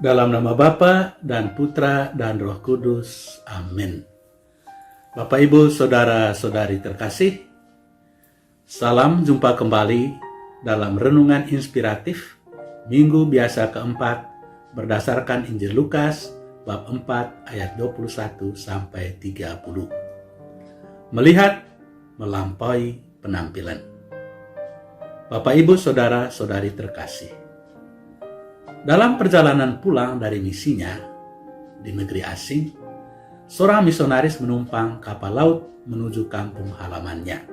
Dalam nama Bapa dan Putra dan Roh Kudus. Amin. Bapak, Ibu, Saudara-saudari terkasih, salam jumpa kembali dalam Renungan Inspiratif Minggu Biasa keempat berdasarkan Injil Lukas bab 4 ayat 21-30. Melihat melampaui penampilan. Bapak, Ibu, Saudara-saudari terkasih, dalam perjalanan pulang dari misinya di negeri asing, seorang misionaris menumpang kapal laut menuju kampung halamannya.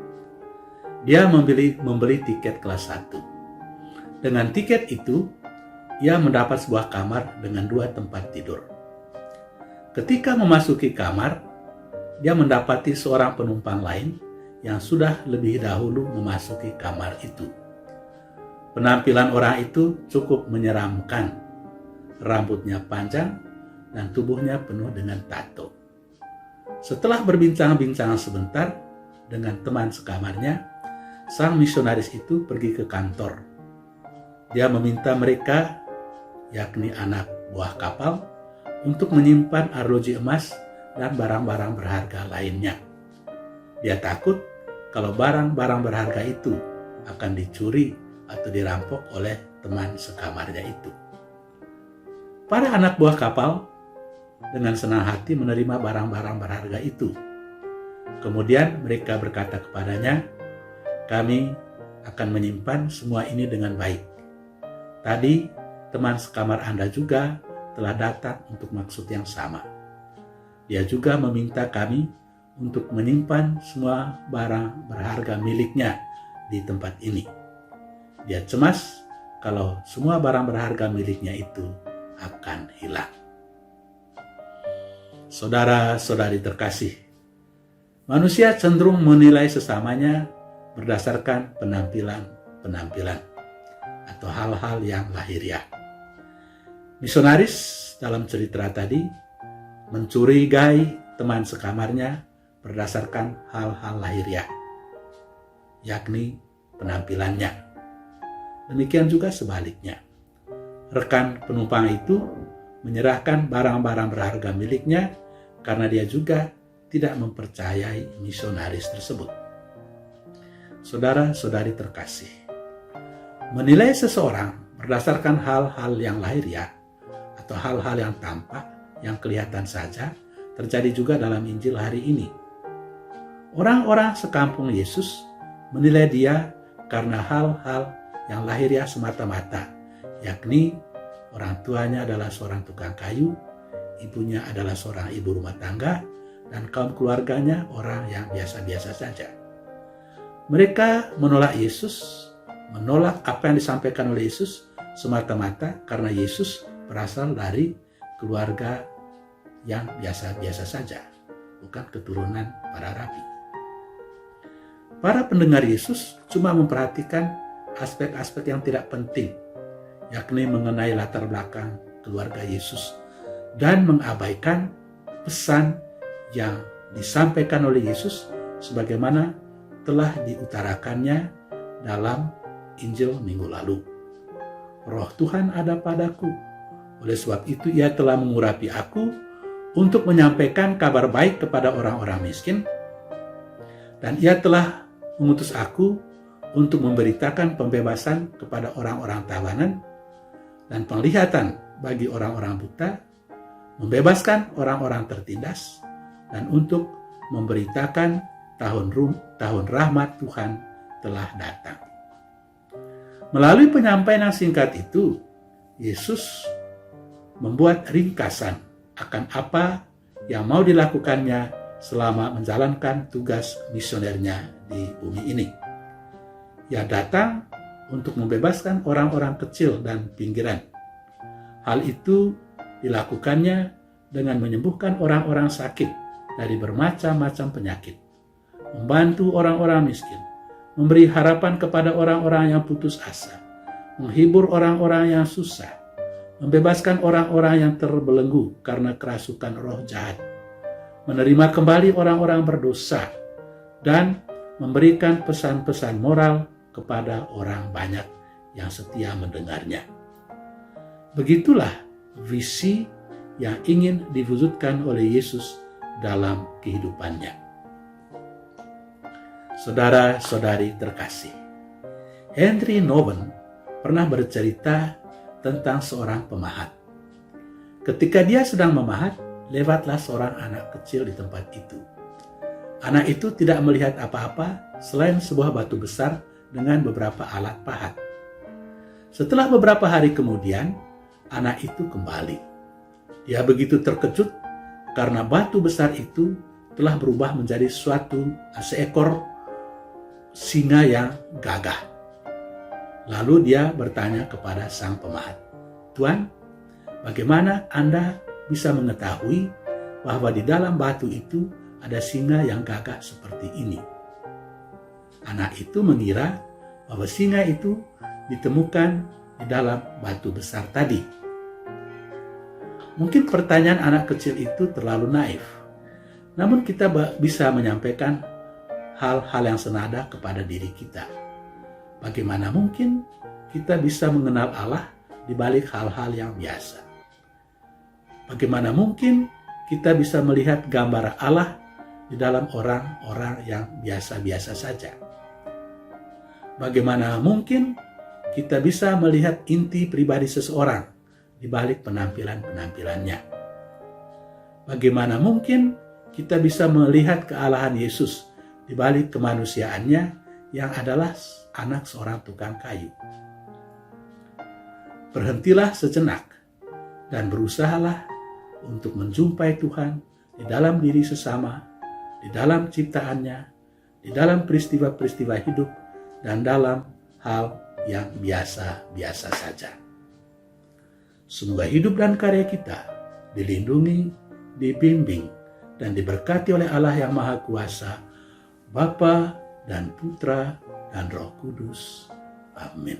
Dia membeli tiket kelas 1. Dengan tiket itu, ia mendapat sebuah kamar dengan 2 tempat tidur. Ketika memasuki kamar, dia mendapati seorang penumpang lain yang sudah lebih dahulu memasuki kamar itu. Penampilan orang itu cukup menyeramkan. Rambutnya panjang dan tubuhnya penuh dengan tato. Setelah berbincang-bincang sebentar dengan teman sekamarnya, sang misionaris itu pergi ke kantor. Dia meminta mereka, yakni anak buah kapal, untuk menyimpan arloji emas dan barang-barang berharga lainnya. Dia takut kalau barang-barang berharga itu akan dicuri atau dirampok oleh teman sekamarnya itu. Para anak buah kapal dengan senang hati menerima barang-barang berharga itu. Kemudian mereka berkata kepadanya, "Kami akan menyimpan semua ini dengan baik. Tadi teman sekamar Anda juga telah datang untuk maksud yang sama. Dia juga meminta kami untuk menyimpan semua barang berharga miliknya di tempat ini. Dia cemas kalau semua barang berharga miliknya itu akan hilang." Saudara-saudari terkasih, manusia cenderung menilai sesamanya berdasarkan penampilan atau hal-hal yang lahiriah. Misionaris dalam cerita tadi mencurigai teman sekamarnya berdasarkan hal-hal lahiriah, yakni penampilannya. Demikian juga sebaliknya. Rekan penumpang itu menyerahkan barang-barang berharga miliknya karena dia juga tidak mempercayai misionaris tersebut. Saudara-saudari terkasih, menilai seseorang berdasarkan hal-hal yang lahiriah atau hal-hal yang tampak, yang kelihatan saja, terjadi juga dalam Injil hari ini. Orang-orang sekampung Yesus menilai dia karena hal-hal yang lahiriah semata-mata, yakni orang tuanya adalah seorang tukang kayu, ibunya adalah seorang ibu rumah tangga, dan kaum keluarganya orang yang biasa-biasa saja. Mereka menolak Yesus, menolak apa yang disampaikan oleh Yesus semata-mata karena Yesus berasal dari keluarga yang biasa-biasa saja, bukan keturunan para rabi. Para pendengar Yesus cuma memperhatikan aspek-aspek yang tidak penting, yakni mengenai latar belakang keluarga Yesus, dan mengabaikan pesan yang disampaikan oleh Yesus sebagaimana telah diutarakannya dalam Injil minggu lalu. "Roh Tuhan ada padaku, oleh sebab itu ia telah mengurapi aku untuk menyampaikan kabar baik kepada orang-orang miskin, dan ia telah mengutus aku untuk memberitakan pembebasan kepada orang-orang tawanan dan penglihatan bagi orang-orang buta, membebaskan orang-orang tertindas, dan untuk memberitakan tahun rahmat Tuhan telah datang." Melalui penyampaian yang singkat itu, Yesus membuat ringkasan akan apa yang mau dilakukannya selama menjalankan tugas misionernya di bumi ini. Ia datang untuk membebaskan orang-orang kecil dan pinggiran. Hal itu dilakukannya dengan menyembuhkan orang-orang sakit dari bermacam-macam penyakit, membantu orang-orang miskin, memberi harapan kepada orang-orang yang putus asa, menghibur orang-orang yang susah, membebaskan orang-orang yang terbelenggu karena kerasukan roh jahat, menerima kembali orang-orang berdosa, dan memberikan pesan-pesan moral kepada orang banyak yang setia mendengarnya. Begitulah visi yang ingin diwujudkan oleh Yesus dalam kehidupannya. Saudara-saudari terkasih, Henry Nouwen pernah bercerita tentang seorang pemahat. Ketika dia sedang memahat, lewatlah seorang anak kecil di tempat itu. Anak itu tidak melihat apa-apa selain sebuah batu besar dengan beberapa alat pahat. Setelah beberapa hari kemudian, anak itu kembali. Dia begitu terkejut karena batu besar itu telah berubah menjadi seekor singa yang gagah. Lalu dia bertanya kepada sang pemahat, "Tuan, bagaimana Anda bisa mengetahui bahwa di dalam batu itu ada singa yang gagah seperti ini?" Anak itu mengira bahwa singa itu ditemukan di dalam batu besar tadi. Mungkin pertanyaan anak kecil itu terlalu naif, namun kita bisa menyampaikan hal-hal yang senada kepada diri kita. Bagaimana mungkin kita bisa mengenal Allah di balik hal-hal yang biasa? Bagaimana mungkin kita bisa melihat gambar Allah di dalam orang-orang yang biasa-biasa saja? Bagaimana mungkin kita bisa melihat inti pribadi seseorang di balik penampilan-penampilannya? Bagaimana mungkin kita bisa melihat kealahan Yesus di balik kemanusiaannya yang adalah anak seorang tukang kayu? Berhentilah sejenak dan berusahalah untuk menjumpai Tuhan di dalam diri sesama, di dalam ciptaannya, di dalam peristiwa-peristiwa hidup, dan dalam hal yang biasa-biasa saja. Semoga hidup dan karya kita dilindungi, dibimbing, dan diberkati oleh Allah yang Maha Kuasa, Bapa dan Putra dan Roh Kudus. Amin.